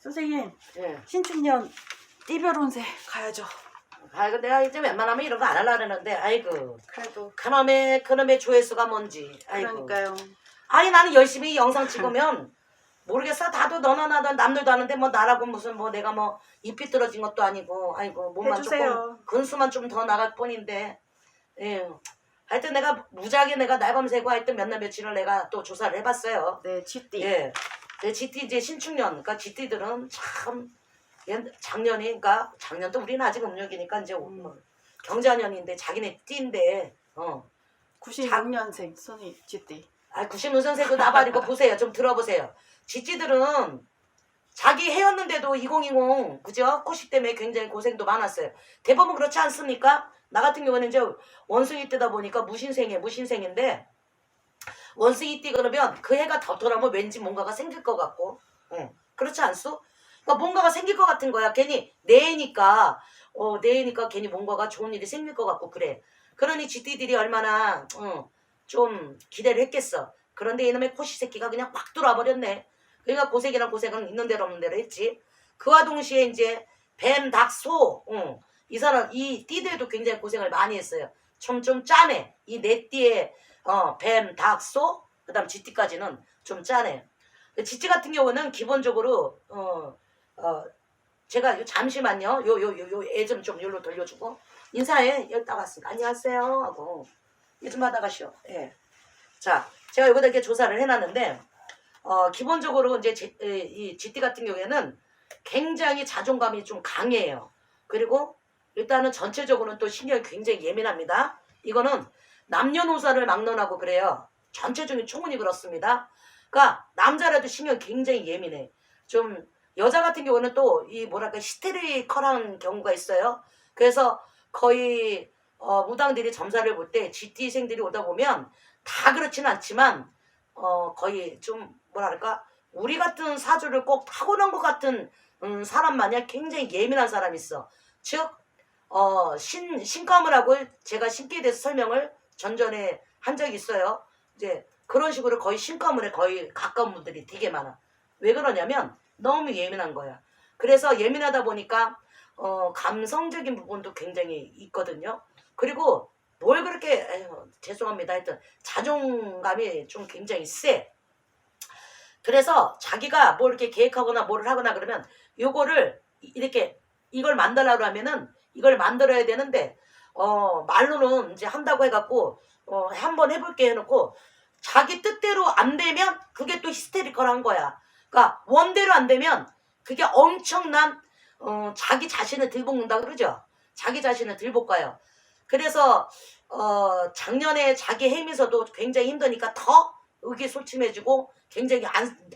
선생님, 예. 신축년 띠별운세 가야죠. 아이고 내가 이제 웬만하면 이런 거 안 하려고 그러는데 아이고 그래도 그놈의 조회수가 뭔지 아이고. 그러니까요. 아니 나는 열심히 영상 찍으면 모르겠어. 다도 너나 나도 남들도 하는데 뭐 나라고 무슨 뭐 내가 뭐 잎이 떨어진 것도 아니고 아이고 몸만 해주세요. 조금 근수만 좀 더 나갈 뿐인데 예. 하여튼 내가 무지하게 내가 날밤새고 하여튼 몇 날 며칠을 내가 또 조사를 해봤어요. 네, 쥐띠. 예. GT 이제 신축년, 그러니까 GT들은 참 작년이, 그러니까 작년도 우리는 아직 음력이니까 이제 뭐 경자년인데 자기네 띠인데 96년생 손이 쥐띠. 아 96년생도 나발이고 보세요. 좀 들어보세요. GT들은 자기 해였는데도 2020 그죠? 코식 때문에 굉장히 고생도 많았어요. 대부분 그렇지 않습니까? 나 같은 경우는 이제 원숭이 때다 보니까 무신생인데 원숭이 띠 그러면 그 해가 더 돌아오면 왠지 뭔가가 생길 것 같고 그렇지 않소? 그러니까 뭔가가 생길 것 같은 거야. 괜히 내니까 내니까 괜히 뭔가가 좋은 일이 생길 것 같고 그래. 그러니 쥐띠들이 얼마나 좀 기대를 했겠어. 그런데 이놈의 코시 새끼가 그냥 확 들어와 버렸네. 그러니까 고생이랑 고생은 있는 대로 없는 대로 했지. 그와 동시에 이제 뱀, 닭, 소 이 사람 이 띠들도 굉장히 고생을 많이 했어요. 좀 짜네. 이 네 띠에 뱀, 닭, 소, 그 다음 쥐띠까지는 좀 짜네. 쥐띠 같은 경우는 기본적으로, 제가 잠시만요. 애 좀 요로 돌려주고, 인사해. 여기 나왔으니까, 안녕하세요. 하고, 이 좀 받아가시오. 예. 자, 제가 여기다 이렇게 조사를 해놨는데, 기본적으로 이제 이 쥐띠 같은 경우에는 굉장히 자존감이 좀 강해요. 그리고 일단은 전체적으로는 또 신경이 굉장히 예민합니다. 이거는 남녀노사를 막론하고 그래요. 전체적인 총은이 그렇습니다. 그러니까 남자라도 신경이 굉장히 예민해. 좀 여자 같은 경우는 또 이 뭐랄까 히스테리컬한 경우가 있어요. 그래서 거의 무당들이 점사를 볼 때 GT생들이 오다 보면 다 그렇지는 않지만 거의 좀 뭐랄까 우리 같은 사주를 꼭 타고난 것 같은 사람 마냥 굉장히 예민한 사람이 있어. 즉 신감을 하고 제가 신기에 대해서 설명을 전전에 한 적이 있어요. 이제 그런 식으로 거의 신가물에 거의 가까운 분들이 되게 많아. 왜 그러냐면 너무 예민한 거야. 그래서 예민하다 보니까 감성적인 부분도 굉장히 있거든요. 그리고 뭘 그렇게 죄송합니다. 하여튼 자존감이 좀 굉장히 세. 그래서 자기가 뭐 이렇게 계획하거나 뭐를 하거나 그러면 요거를 이렇게 이걸 만들려고 하면은 이걸 만들어야 되는데 말로는 이제 한다고 해갖고 한번 해볼게 해놓고 자기 뜻대로 안 되면 그게 또 히스테리컬한 거야. 그러니까 원대로 안 되면 그게 엄청난 자기 자신을 들볶는다 그러죠. 자기 자신을 들볶아요. 그래서 작년에 자기 해면서도 굉장히 힘드니까 더 의기소침해지고 굉장히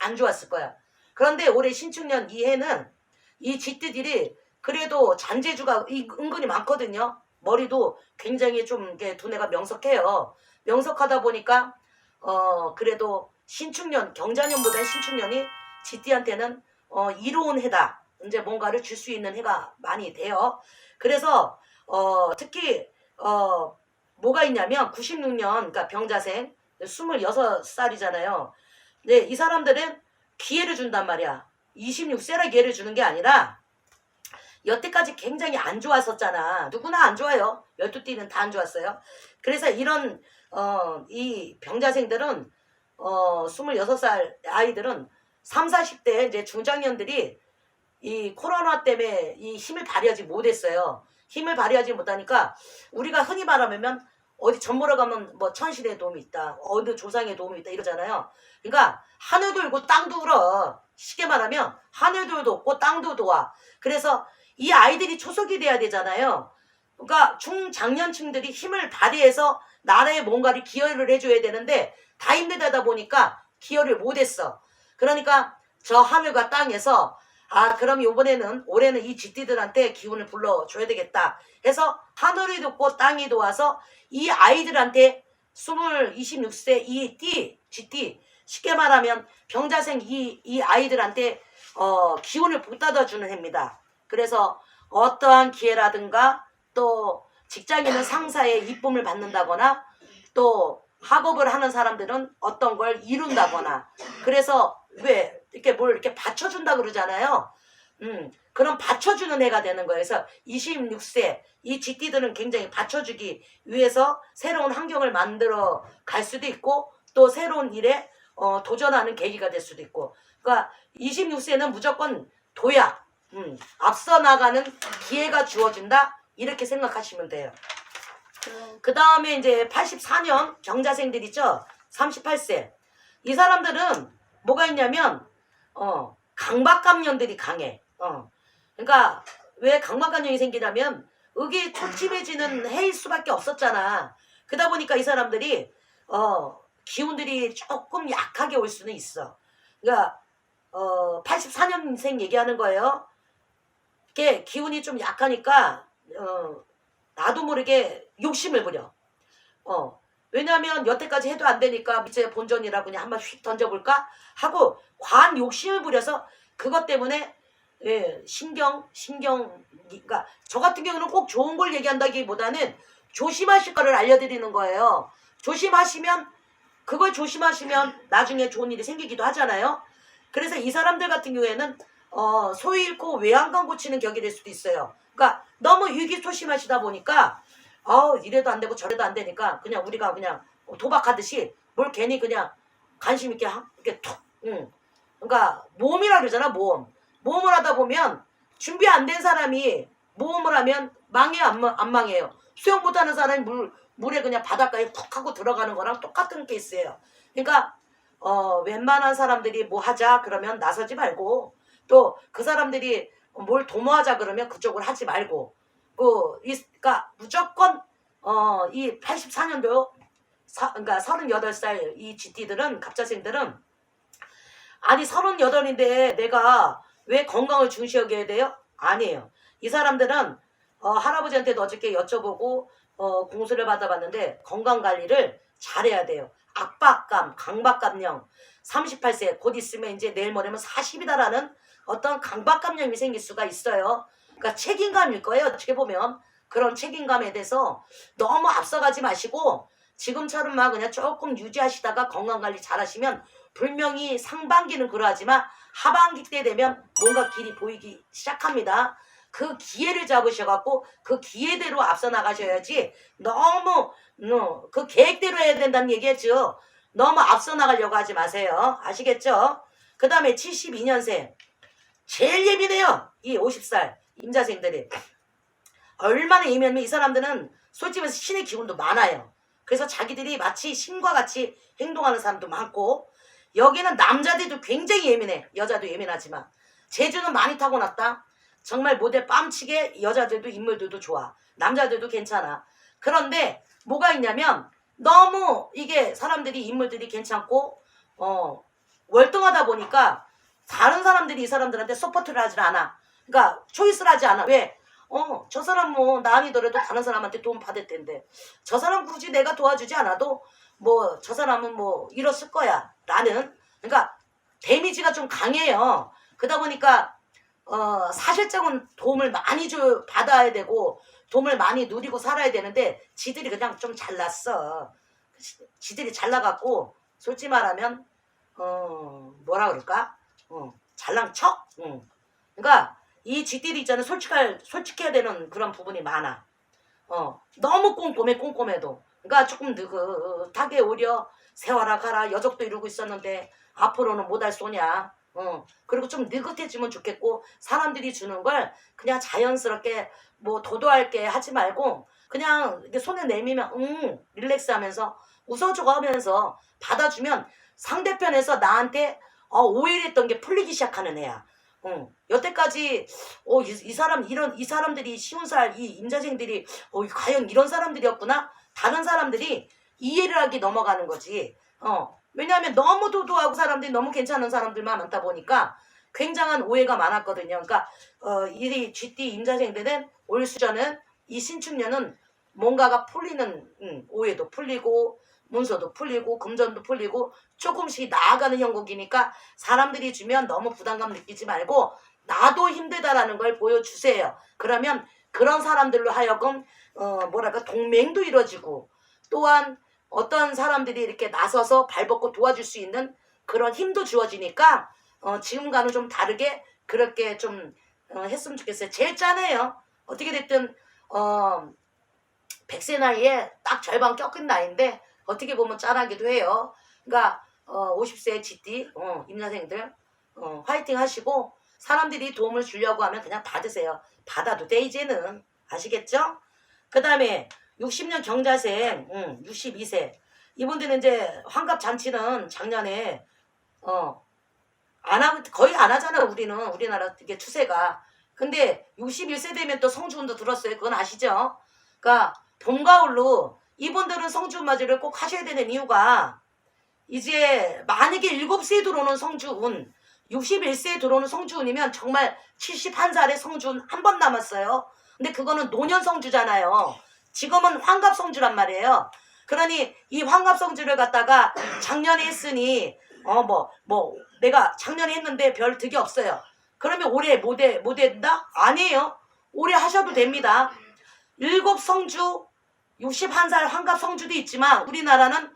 안 좋았을 거야. 그런데 올해 신축년 이 해는 이 쥐띠들이 그래도 잔재주가 은근히 많거든요. 머리도 굉장히 좀 이렇게 두뇌가 명석해요. 명석하다 보니까 그래도 신축년 경자년보다 신축년이 쥐띠한테는 이로운 해다. 이제 뭔가를 줄 수 있는 해가 많이 돼요. 그래서 특히 뭐가 있냐면 96년 그러니까 병자생 26살이잖아요. 네, 이 사람들은 기회를 준단 말이야. 26세라 기회를 주는 게 아니라 여태까지 굉장히 안 좋았었잖아. 누구나 안 좋아요. 12띠는 다 안 좋았어요. 그래서 이런 이 병자생들은 26살 아이들은 3, 40대 이제 중장년들이 이 코로나 때문에 이 힘을 발휘하지 못했어요. 힘을 발휘하지 못하니까 우리가 흔히 말하면 어디 전 보러 가면 뭐 천신의 도움이 있다. 어느 조상의 도움이 있다 이러잖아요. 그러니까 하늘도 울고 땅도 울어. 쉽게 말하면 하늘도 돕고 땅도 도와. 그래서 이 아이들이 초석이 돼야 되잖아요. 그러니까 중장년층들이 힘을 발휘해서 나라에 뭔가를 기여를 해줘야 되는데 다 힘들다 보니까 기여를 못했어. 그러니까 저 하늘과 땅에서 그럼 올해는 이 쥐띠들한테 기운을 불러줘야 되겠다 해서 하늘이 돕고 땅이 도와서 이 아이들한테 26세 이 쥐띠 쉽게 말하면 병자생 이 아이들한테 기운을 북돋아주는 해입니다. 그래서 어떠한 기회라든가 또 직장인은 상사의 이쁨을 받는다거나 또 학업을 하는 사람들은 어떤 걸 이룬다거나 그래서 왜 이렇게 뭘 이렇게 받쳐준다 그러잖아요. 그런 받쳐주는 해가 되는 거예요. 그래서 26세 이 쥐띠들은 굉장히 받쳐주기 위해서 새로운 환경을 만들어 갈 수도 있고 또 새로운 일에 도전하는 계기가 될 수도 있고. 그러니까 26세는 무조건 도약, 앞서 나가는 기회가 주어진다 이렇게 생각하시면 돼요. 그 다음에 이제 84년 경자생들 있죠. 38세. 이 사람들은 뭐가 있냐면 강박감년들이 강해. 그러니까 왜 강박감년이 생기냐면 의기 초침해지는 해일 수밖에 없었잖아. 그러다 보니까 이 사람들이 기운들이 조금 약하게 올 수는 있어. 그러니까 84년생 얘기하는 거예요. 이게 기운이 좀 약하니까 나도 모르게 욕심을 부려. 왜냐하면 여태까지 해도 안 되니까 이제 본전이라 그냥 한번 휙 던져볼까 하고 과한 욕심을 부려서 그것 때문에 그러니까 저 같은 경우는 꼭 좋은 걸 얘기한다기보다는 조심하실 거를 알려드리는 거예요. 그걸 조심하시면 나중에 좋은 일이 생기기도 하잖아요. 그래서 이 사람들 같은 경우에는 소위 잃고 외양간 고치는 격이 될 수도 있어요. 그러니까 너무 위기소심하시다 보니까 이래도 안 되고 저래도 안 되니까 그냥 우리가 그냥 도박하듯이 뭘 괜히 그냥 관심 있게 이렇게 툭. 그러니까 모험이라 그러잖아. 모험을 하다 보면 준비 안 된 사람이 모험을 하면 망해요, 안 망해요. 수영 못하는 사람이 물에 그냥 바닷가에 푹 하고 들어가는 거랑 똑같은 케이스예요. 그러니까 웬만한 사람들이 뭐 하자 그러면 나서지 말고 또 그 사람들이 뭘 도모하자 그러면 그쪽을 하지 말고 그러니까 무조건 이 84년도 그러니까 38살 이 GT들은 갑자생들은 아니 38인데 내가 왜 건강을 중시 여겨야 돼요? 아니에요. 이 사람들은 할아버지한테도 어저께 여쭤보고 공수를 받아봤는데 건강관리를 잘해야 돼요. 압박감, 강박감염 38세 곧 있으면 이제 내일 모레면 40이다라는 어떤 강박감염이 생길 수가 있어요. 그러니까 책임감일 거예요. 어떻게 보면 그런 책임감에 대해서 너무 앞서가지 마시고 지금처럼만 그냥 조금 유지하시다가 건강관리 잘하시면 분명히 상반기는 그러하지만 하반기 때 되면 뭔가 길이 보이기 시작합니다. 그 기회를 잡으셔갖고 그 기회대로 앞서 나가셔야지 너무 그 계획대로 해야 된다는 얘기겠죠. 너무 앞서 나가려고 하지 마세요. 아시겠죠? 그 다음에 72년생 제일 예민해요. 이 50살 임자생들이. 얼마나 예민하면 이 사람들은 솔직히 말해서 신의 기운도 많아요. 그래서 자기들이 마치 신과 같이 행동하는 사람도 많고 여기는 남자들도 굉장히 예민해. 여자도 예민하지만 재주는 많이 타고났다. 정말 모델 뺨치게 여자들도 인물들도 좋아. 남자들도 괜찮아. 그런데 뭐가 있냐면 너무 이게 사람들이 인물들이 괜찮고 월등하다 보니까 다른 사람들이 이 사람들한테 서포트를 하질 않아. 그러니까 초이스를 하지 않아. 왜? 저 사람 뭐 나 아니더라도 다른 사람한테 도움 받을 텐데 저 사람 굳이 내가 도와주지 않아도 뭐 저 사람은 뭐 이뤘을 거야 라는 그러니까 데미지가 좀 강해요. 그러다 보니까 사실적인 도움을 많이 받아야 되고 도움을 많이 누리고 살아야 되는데 지들이 그냥 좀 잘났어. 지들이 잘나갖고 솔직히 말하면 뭐라 그럴까? 잘난 척? 그러니까 이 쥐들이 있잖아. 솔직해야 되는 그런 부분이 많아. 너무 꼼꼼해도. 그러니까 조금 느긋하게 오려 세워라 가라 여적도 이루고 있었는데 앞으로는 못할 소냐. 그리고 좀 느긋해지면 좋겠고 사람들이 주는 걸 그냥 자연스럽게 뭐 도도하게 하지 말고 그냥 이렇게 손에 내밀면 릴렉스 하면서 웃어주고 하면서 받아주면 상대편에서 나한테 오해했던 게 풀리기 시작하는 애야. 여태까지 이 사람들이 쉬운 살 이 임자생들이 과연 이런 사람들이었구나. 다른 사람들이 이해를 하기 넘어가는 거지. 왜냐하면 너무 도도하고 사람들이 너무 괜찮은 사람들만 많다 보니까 굉장한 오해가 많았거든요. 그러니까 이 쥐띠 임자생들은 올 수저는 이 신축년은 뭔가가 풀리는 오해도 풀리고 문서도 풀리고 금전도 풀리고 조금씩 나아가는 형국이니까 사람들이 주면 너무 부담감 느끼지 말고 나도 힘들다라는 걸 보여주세요. 그러면 그런 사람들로 하여금 뭐랄까 동맹도 이루어지고 또한 어떤 사람들이 이렇게 나서서 발벗고 도와줄 수 있는 그런 힘도 주어지니까 지금과는 좀 다르게 그렇게 좀 했으면 좋겠어요. 제일 짠해요. 어떻게 됐든 100세 나이에 딱 절반 꺾인 나이인데 어떻게 보면 짠하기도 해요. 그러니까 50세 GT 임나생들 화이팅 하시고 사람들이 도움을 주려고 하면 그냥 받으세요. 받아도 돼 이제는. 아시겠죠? 그 다음에 60년 경자생 62세 이분들은 이제 환갑 잔치는 작년에 안 하고 거의 안 하잖아. 우리나라 이게 추세가. 근데 61세 되면 또 성주운도 들었어요. 그건 아시죠? 그러니까 봄 가을로 이분들은 성주운 맞이를 꼭 하셔야 되는 이유가 이제 만약에 7세에 들어오는 성주운 61세에 들어오는 성주운이면 정말 71살의 성주운 한 번 남았어요. 근데 그거는 노년 성주잖아요. 지금은 환갑 성주란 말이에요. 그러니 이 환갑 성주를 갖다가 작년에 했으니 내가 작년에 했는데 별 득이 없어요. 그러면 올해 못 한다? 아니에요. 올해 하셔도 됩니다. 7성주 61살 환갑 성주도 있지만 우리나라는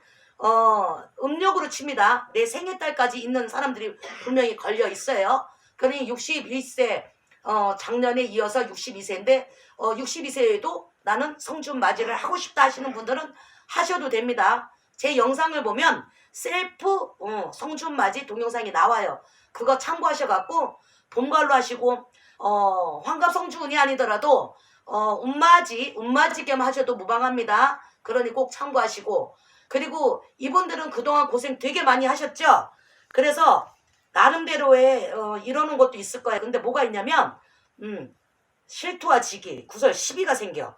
음력으로 칩니다. 내 생일달까지 있는 사람들이 분명히 걸려 있어요. 그러니 61세 작년에 이어서 62세인데 62세에도 나는 성준 맞이를 하고 싶다 하시는 분들은 하셔도 됩니다. 제 영상을 보면 셀프 성준 맞이 동영상이 나와요. 그거 참고하셔갖고 봄가을로 하시고 환갑 성주운이 아니더라도 운맞이 겸 하셔도 무방합니다. 그러니 꼭 참고하시고 그리고 이분들은 그동안 고생 되게 많이 하셨죠. 그래서 나름대로의 이러는 것도 있을 거예요. 근데 뭐가 있냐면 실투와 지기 구설 시비가 생겨.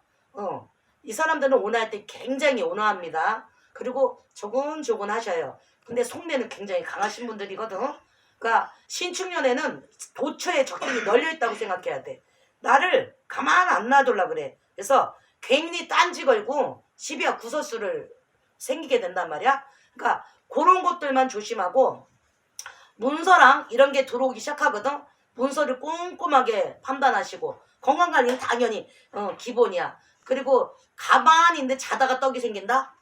이 사람들은 온화할 때 굉장히 온화합니다. 그리고 조곤조곤 하셔요. 근데 속내는 굉장히 강하신 분들이거든. 그러니까 신축년에는 도처에 적당히 널려있다고 생각해야 돼. 나를 가만 안 놔둘라 그래. 그래서 괜히 딴지 걸고 시비와 구설수를 생기게 된단 말이야. 그러니까 그런 것들만 조심하고 문서랑 이런 게 들어오기 시작하거든. 문서를 꼼꼼하게 판단하시고 건강관리는 당연히 기본이야. 그리고 가만히 있는데 자다가 떡이 생긴다?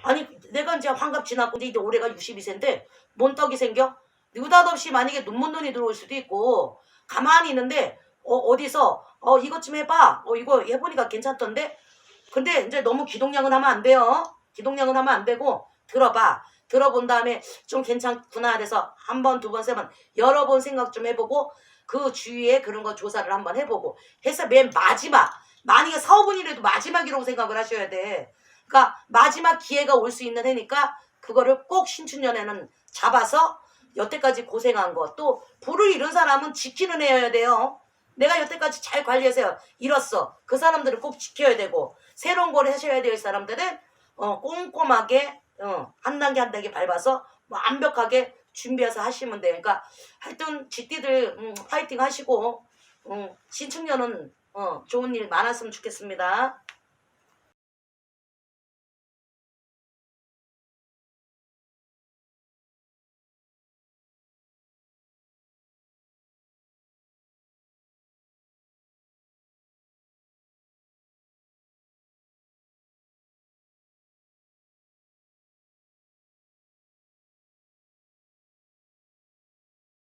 아니 내가 이제 환갑 지났고 이제 올해가 62세인데 뭔 떡이 생겨? 느닷없이 만약에 눈먼 눈이 들어올 수도 있고 가만히 있는데 어디서 이것 좀 해봐. 이거 해보니까 괜찮던데? 근데 이제 너무 기동량은 하면 안 돼요. 기동량은 하면 안 되고 들어봐. 들어본 다음에 좀 괜찮구나 그래서 한 번, 두 번, 세 번 여러 번 생각 좀 해보고 그 주위에 그런 거 조사를 한번 해보고 해서 맨 마지막 만약에 사업운이라도 마지막이라고 생각을 하셔야 돼. 그러니까 마지막 기회가 올 수 있는 해니까 그거를 꼭 신축년에는 잡아서 여태까지 고생한 거 또 불을 잃은 사람은 지키는 해야 돼요. 내가 여태까지 잘 관리해서 잃었어. 그 사람들을 꼭 지켜야 되고 새로운 걸 하셔야 될 사람들은 꼼꼼하게 한 단계 한 단계 밟아서 완벽하게 준비해서 하시면 돼. 그러니까 하여튼 GT들 파이팅 하시고 신축년은 좋은 일 많았으면 좋겠습니다.